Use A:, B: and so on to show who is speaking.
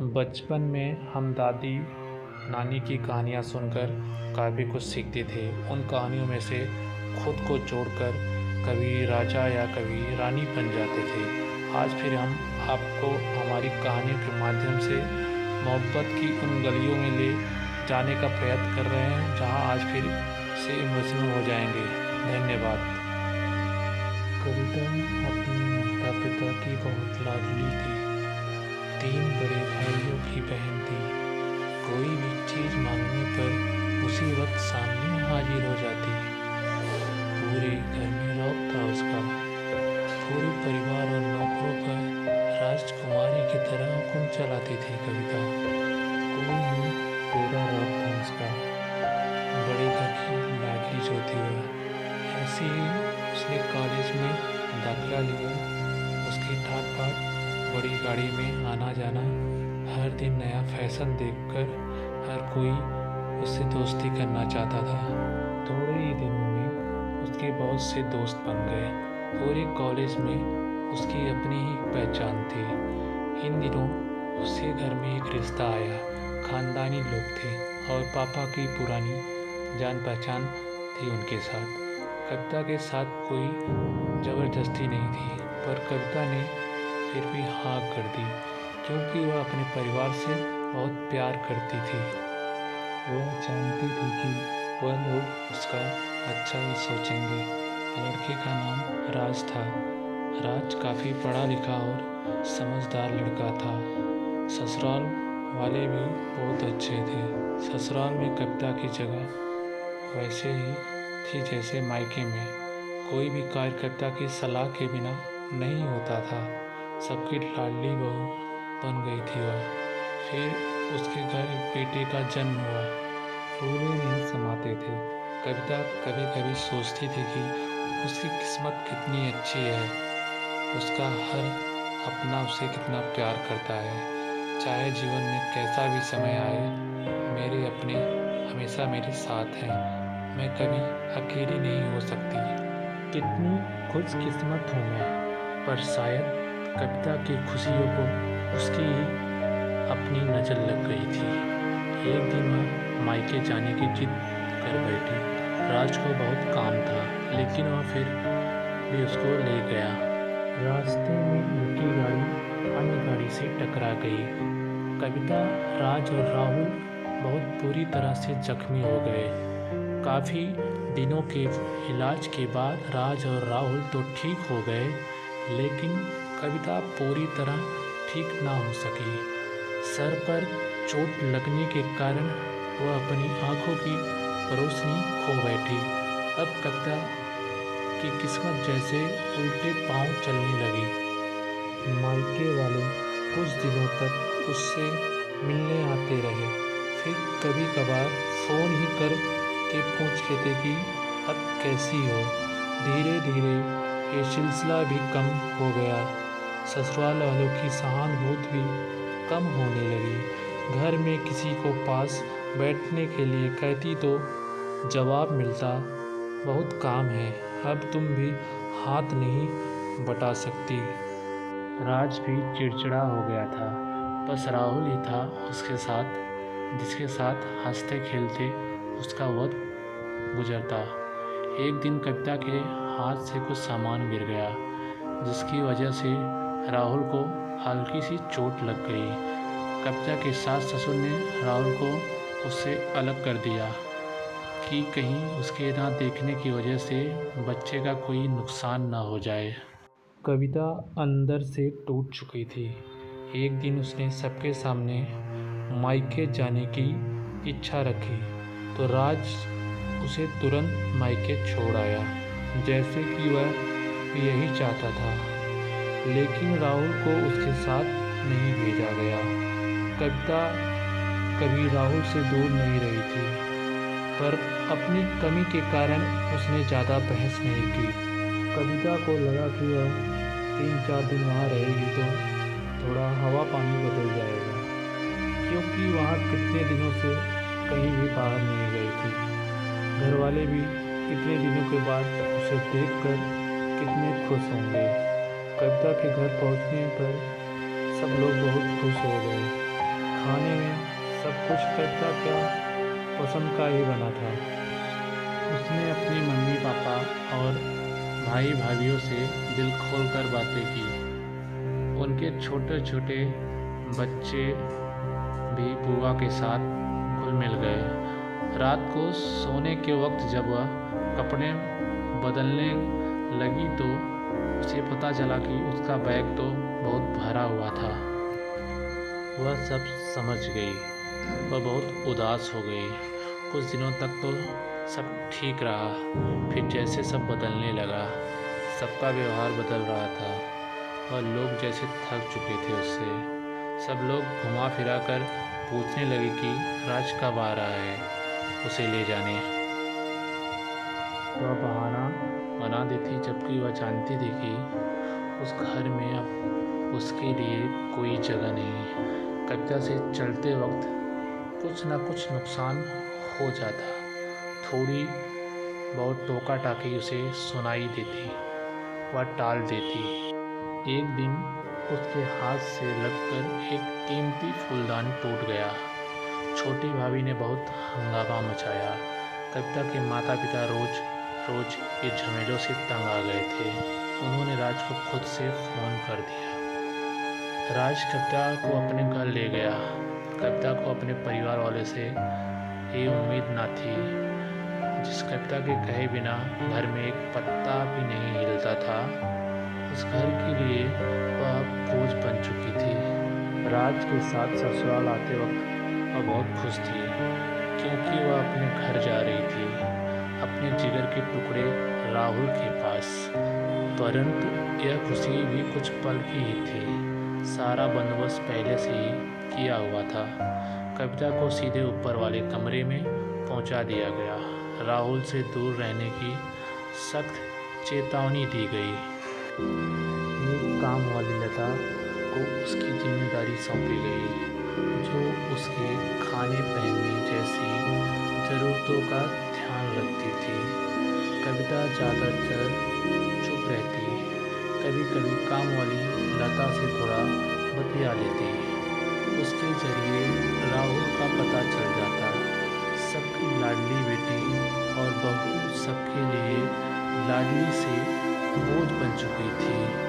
A: बचपन में हम दादी नानी की कहानियाँ सुनकर काफ़ी कुछ सीखते थे। उन कहानियों में से खुद को जोड़कर कभी राजा या कभी रानी बन जाते थे। आज फिर हम आपको हमारी कहानियों के माध्यम से मोहब्बत की उन गलियों में ले जाने का प्रयत्न कर रहे हैं जहां आज फिर से इमोशनल हो जाएंगे। धन्यवाद। कविता अपने माता पिता की बहुत लाडली थी। 3 बड़े भाइयों की बहन थी। कोई भी चीज़ मांगने पर उसी वक्त सामने हाजिर हो जाती। पूरे घर में रौब था उसका। पूरे परिवार और नौकरों पर राजकुमारी की तरह हुक्म चलाती थी कविता। कोई भी पूरा रौब था उसका। बड़े घर की लाडली जो थी वह। ऐसे ही उसने कॉलेज में दाखिला लिया। उसकी ठाट बाट बड़ी गाड़ी में आना जाना, हर दिन नया फैशन देखकर हर कोई उससे दोस्ती करना चाहता था। थोड़े ही दिनों में उसके बहुत से दोस्त बन गए। पूरे कॉलेज में उसकी अपनी ही पहचान थी। इन दिनों उसके घर में एक रिश्ता आया। खानदानी लोग थे और पापा की पुरानी जान पहचान थी उनके साथ। कविता के साथ कोई ज़बरदस्ती नहीं थी, पर कविता ने फिर भी हाँ कर दी क्योंकि वह अपने परिवार से बहुत प्यार करती थी। वह जानती थी कि वह लोग उसका अच्छा ही सोचेंगे। लड़के का नाम राज था। राज काफ़ी पढ़ा लिखा और समझदार लड़का था। ससुराल वाले भी बहुत अच्छे थे। ससुराल में कविता की जगह वैसे ही थी जैसे मायके में। कोई भी कार्य कविता की सलाह के बिना नहीं होता था। सबकी लाडली बहू बन गई थी वह। फिर उसके घर एक बेटे का जन्म हुआ। फूले नहीं समाते थे। कविता कभी कभी सोचती थी कि उसकी किस्मत कितनी अच्छी है। उसका हर अपना उसे कितना प्यार करता है। चाहे जीवन में कैसा भी समय आए, मेरे अपने हमेशा मेरे साथ हैं। मैं कभी अकेली नहीं हो सकती। कितनी खुशकिस्मत हूँ मैं। पर शायद कविता की खुशियों को उसकी ही अपनी नज़र लग गई थी। एक दिन वह मायके जाने की जिद कर बैठी। राज को बहुत काम था, लेकिन वह फिर भी उसको ले गया। रास्ते में उनकी गाड़ी अन्य गाड़ी से टकरा गई। कविता, राज और राहुल बहुत बुरी तरह से जख्मी हो गए। काफ़ी दिनों के इलाज के बाद राज और राहुल तो ठीक हो गए, लेकिन कविता पूरी तरह ठीक ना हो सकी। सर पर चोट लगने के कारण वह अपनी आँखों की रोशनी खो बैठी। अब कविता की किस्मत जैसे उल्टे पांव चलने लगी। मायके वाले कुछ दिनों तक उससे मिलने आते रहे। फिर कभी कभार फ़ोन ही कर के पूछ लेते कि अब कैसी हो। धीरे धीरे ये सिलसिला भी कम हो गया। ससुराल वालों की सहानुभूति भी कम होने लगी। घर में किसी को पास बैठने के लिए कहती तो जवाब मिलता, बहुत काम है, अब तुम भी हाथ नहीं बटा सकती। राज भी चिड़चिड़ा हो गया था। बस राहुल ही था उसके साथ, जिसके साथ हंसते खेलते उसका वक्त गुजरता। एक दिन कविता के हाथ से कुछ सामान गिर गया, जिसकी वजह से राहुल को हल्की सी चोट लग गई। कविता के सास ससुर ने राहुल को उससे अलग कर दिया कि कहीं उसके ना देखने की वजह से बच्चे का कोई नुकसान ना हो जाए। कविता अंदर से टूट चुकी थी। एक दिन उसने सबके सामने मायके जाने की इच्छा रखी तो राज उसे तुरंत मायके छोड़ आया, जैसे कि वह यही चाहता था। लेकिन राहुल को उसके साथ नहीं भेजा गया। कविता कभी राहुल से दूर नहीं रही थी, पर अपनी कमी के कारण उसने ज़्यादा बहस नहीं की। कविता को लगा कि वह 3-4 दिन वहाँ रहेगी तो थोड़ा हवा पानी बदल जाएगा, क्योंकि वहाँ कितने दिनों से कहीं भी बाहर नहीं गई थी। घर वाले भी कितने दिनों के बाद उसे देखकर कितने खुश होंगे। कविता के घर पहुँचने पर सब लोग बहुत खुश हो गए। खाने में सब कुछ कविता क्या पसंद का ही बना था। उसने अपनी मम्मी पापा और भाई भाभीयों से दिल खोल कर बातें की। उनके छोटे छोटे बच्चे भी बुआ के साथ घुल मिल गए। रात को सोने के वक्त जब वह कपड़े बदलने लगी तो उसे पता चला कि उसका बैग तो बहुत भरा हुआ था। वह सब समझ गई। वह बहुत उदास हो गई। कुछ दिनों तक तो सब ठीक रहा, फिर जैसे सब बदलने लगा, सबका व्यवहार बदल रहा था। वह लोग जैसे थक चुके थे उससे। सब लोग घुमा फिरा कर पूछने लगे कि राज कब आ रहा है उसे ले जाने। वह बहाना बना देती, जबकि वह जानती थी कि उस घर में अब उसके लिए कोई जगह नहीं। कविता से चलते वक्त कुछ न कुछ नुकसान हो जाता। थोड़ी बहुत टोका टाकी उसे सुनाई देती, वह टाल देती। एक दिन उसके हाथ से लगकर एक कीमती फूलदान टूट गया। छोटी भाभी ने बहुत हंगामा मचाया। कविता के माता पिता रोज रोज ये झमेलों से तंग आ गए थे। उन्होंने राज को खुद से फ़ोन कर दिया। राज कविता को अपने घर ले गया। कविता को अपने परिवार वाले से ये उम्मीद न थी। जिस कविता के कहे बिना घर में एक पत्ता भी नहीं हिलता था, उस घर के लिए वह बोझ बन चुकी थी। राज के साथ ससुराल आते वक्त वह बहुत खुश थी, क्योंकि वह अपने घर जा रही थी, अपने जिगर के टुकड़े राहुल के पास। परंतु यह खुशी भी कुछ पल की ही थी। सारा बंदोबस्त पहले से ही किया हुआ था। कविता को सीधे ऊपर वाले कमरे में पहुंचा दिया गया। राहुल से दूर रहने की सख्त चेतावनी दी गई। एक काम वाली लता को उसकी जिम्मेदारी सौंपी गई, जो उसके खाने पहनने जैसी ज़रूरतों का ध्यान रखती थी। कविता ज़्यादातर चुप रहती, कभी कभी काम वाली लता से थोड़ा बतिया लेती। उसके जरिए राहुल का पता चल जाता। सबकी लाडली बेटी और बहू सबके लिए लाडली से बोझ बन चुकी थी।